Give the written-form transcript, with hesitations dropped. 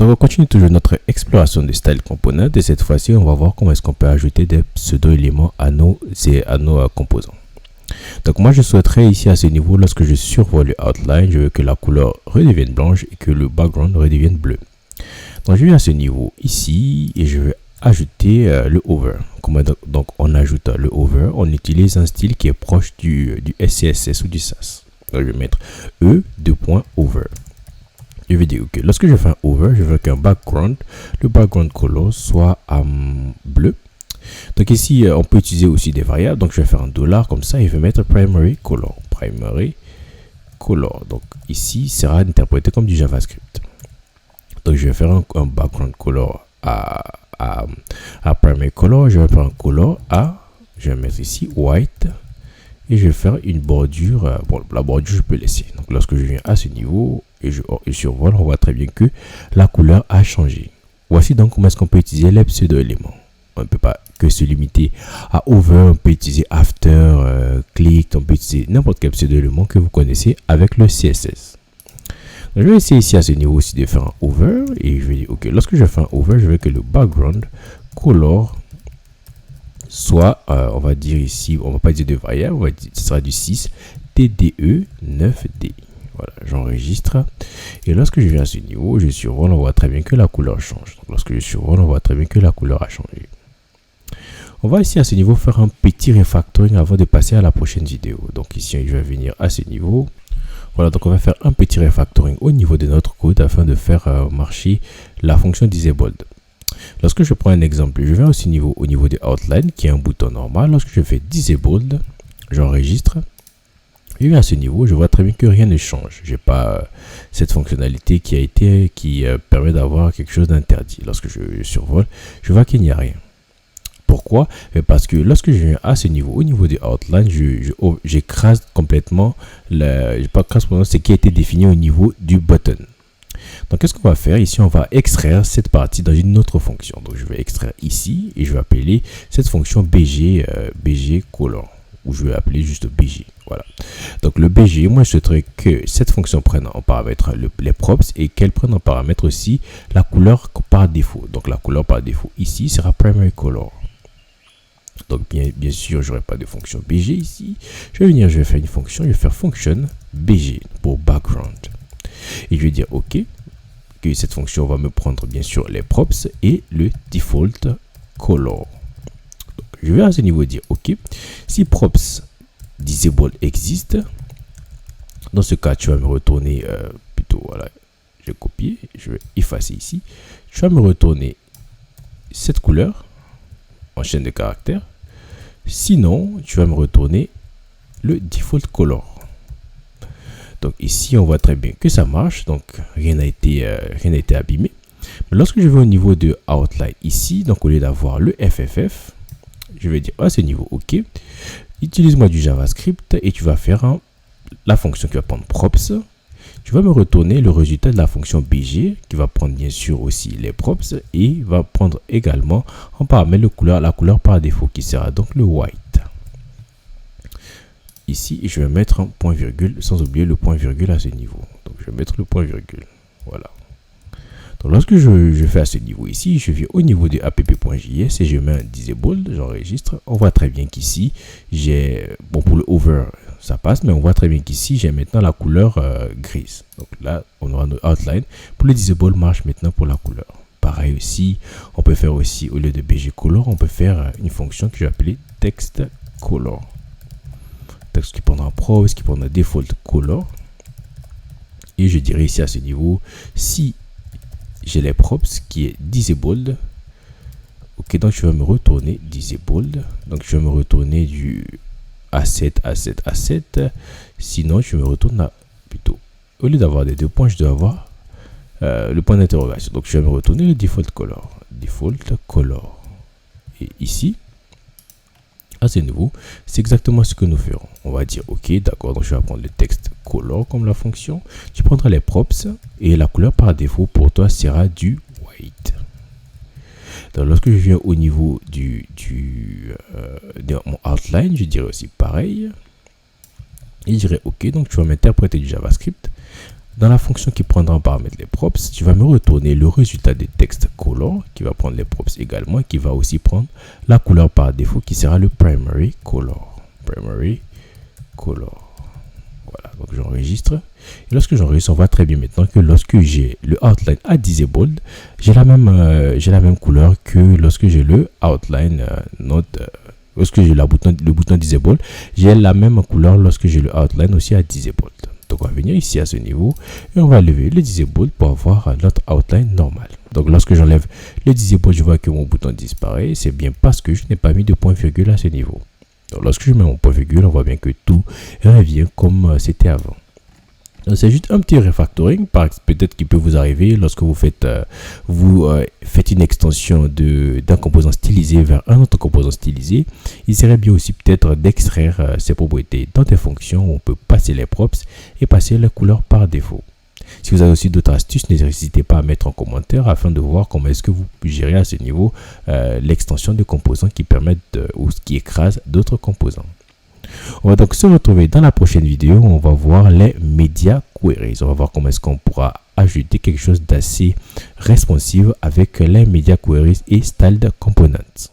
Donc on continue toujours notre exploration de style component et cette fois-ci on va voir comment est-ce qu'on peut ajouter des pseudo-éléments à nos composants. Donc moi je souhaiterais ici à ce niveau, lorsque je survole le outline, je veux que la couleur redevienne blanche et que le background redevienne bleu. Donc je viens à ce niveau ici et je vais ajouter le hover. Donc on ajoute le hover, on utilise un style qui est proche du SCSS ou du SAS. Donc je vais mettre E2.over. Je vais dire ok, lorsque je fais un hover, je veux qu'un background, le background color soit bleu. Donc ici, on peut utiliser aussi des variables. Donc je vais faire un dollar comme ça et je vais mettre primary color. Primary color. Donc ici, sera interprété comme du JavaScript. Donc je vais faire un background color à primary color. Je vais faire un color à, je vais mettre ici white. Et je vais faire une bordure. Bon, la bordure, je peux laisser. Donc lorsque je viens à ce niveau et je survole, on voit très bien que la couleur a changé. Voici donc comment est-ce qu'on peut utiliser les pseudo-éléments. On ne peut pas que se limiter à over, on peut utiliser after, click, on peut utiliser n'importe quel pseudo-élément que vous connaissez avec le CSS. Donc, je vais essayer ici à ce niveau aussi de faire un over et je vais dire ok, lorsque je fais un over, je veux que le background color soit, on va dire ici, on va pas dire de variable, on va dire, ce sera du 6 TDE 9D. Voilà, j'enregistre. Et lorsque je viens à ce niveau, je survole, on voit très bien que la couleur change. Donc, lorsque je survole, on voit très bien que la couleur a changé. On va ici à ce niveau faire un petit refactoring avant de passer à la prochaine vidéo. Donc ici, je vais venir à ce niveau. Voilà, donc on va faire un petit refactoring au niveau de notre code afin de faire marcher la fonction disabled. Lorsque je prends un exemple, je viens aussi au niveau de outline qui est un bouton normal. Lorsque je fais disabled, j'enregistre. Et à ce niveau, je vois très bien que rien ne change. Je n'ai pas cette fonctionnalité qui permet d'avoir quelque chose d'interdit. Lorsque je survole, je vois qu'il n'y a rien. Pourquoi? Parce que lorsque je viens à ce niveau, au niveau du outline, j'écrase complètement ce qui a été défini au niveau du button. Donc, qu'est-ce qu'on va faire? Ici, on va extraire cette partie dans une autre fonction. Donc, je vais extraire ici et je vais appeler cette fonction BG color, ou je vais appeler juste BG. Voilà. Donc, le BG, moi, je souhaiterais que cette fonction prenne en paramètre les props et qu'elle prenne en paramètre aussi la couleur par défaut. Donc, la couleur par défaut ici sera primary color. Donc, bien sûr, je n'aurai pas de fonction BG ici. Je vais faire une fonction, je vais faire function BG pour background. Et je vais dire OK, que cette fonction va me prendre bien sûr les props et le default color. Donc, je vais à ce niveau dire OK, si props disable existe, dans ce cas, tu vas me retourner plutôt, voilà, je vais copier, je vais effacer ici. Tu vas me retourner cette couleur en chaîne de caractères. Sinon, tu vas me retourner le default color. Donc ici, on voit très bien que ça marche. Donc rien n'a été abîmé. Mais lorsque je vais au niveau de outline ici, donc au lieu d'avoir le FFF, je vais dire à ce niveau OK. Utilise-moi du JavaScript et tu vas faire la fonction qui va prendre props. Tu vas me retourner le résultat de la fonction BG qui va prendre bien sûr aussi les props et va prendre également en paramètre la couleur par défaut qui sera donc le white. Ici, je vais mettre un point virgule sans oublier le point virgule à ce niveau. Donc, je vais mettre le point virgule. Voilà. Donc, lorsque je fais à ce niveau ici, je viens au niveau de app.js et je mets un disable, j'enregistre. On voit très bien qu'ici, bon, pour le over, ça passe, mais on voit très bien qu'ici, j'ai maintenant la couleur grise. Donc là, on aura notre outline. Pour le disable, marche maintenant pour la couleur. Pareil aussi, on peut faire aussi, au lieu de BG color, on peut faire une fonction que je vais appeler text color. Texte qui prendra props, qui prendra default color. Et je dirais ici à ce niveau, si j'ai les props qui est disabled, ok, donc je vais me retourner disabled. Donc je vais me retourner du A7, A7, A7. Sinon, je me retourne plutôt. Au lieu d'avoir des deux points, je dois avoir le point d'interrogation. Donc je vais me retourner le default color. Default color. Et ici, à ce niveau, c'est exactement ce que nous ferons. On va dire OK, d'accord, donc je vais prendre le texte color comme la fonction. Tu prendras les props et la couleur par défaut pour toi sera du white. Donc lorsque je viens au niveau de mon outline, je dirais aussi pareil. Et je dirais OK, donc tu vas m'interpréter du JavaScript Dans la fonction qui prendra en paramètre les props, tu vas me retourner le résultat des textes color qui va prendre les props également, qui va aussi prendre la couleur par défaut qui sera le primary color. Primary color. Voilà, donc j'enregistre. Et lorsque j'enregistre, on voit très bien maintenant que lorsque j'ai le outline à disabled, j'ai la même couleur que lorsque j'ai le outline lorsque j'ai le bouton disable, j'ai la même couleur lorsque j'ai le outline aussi à disabled. Donc on va venir ici à ce niveau et on va lever le disable pour avoir notre outline normal. Donc lorsque j'enlève le disable, je vois que mon bouton disparaît. C'est bien parce que je n'ai pas mis de point virgule à ce niveau. Donc lorsque je mets mon point virgule, on voit bien que tout revient comme c'était avant. C'est juste un petit refactoring, peut-être qui peut vous arriver lorsque vous faites une extension d'un composant stylisé vers un autre composant stylisé. Il serait bien aussi peut-être d'extraire ces propriétés dans des fonctions où on peut passer les props et passer les couleurs par défaut. Si vous avez aussi d'autres astuces, n'hésitez pas à mettre en commentaire afin de voir comment est-ce que vous gérez à ce niveau l'extension de composants qui permettent ou qui écrasent d'autres composants. On va donc se retrouver dans la prochaine vidéo où on va voir les media queries. On va voir comment est-ce qu'on pourra ajouter quelque chose d'assez responsive avec les media queries et styled components.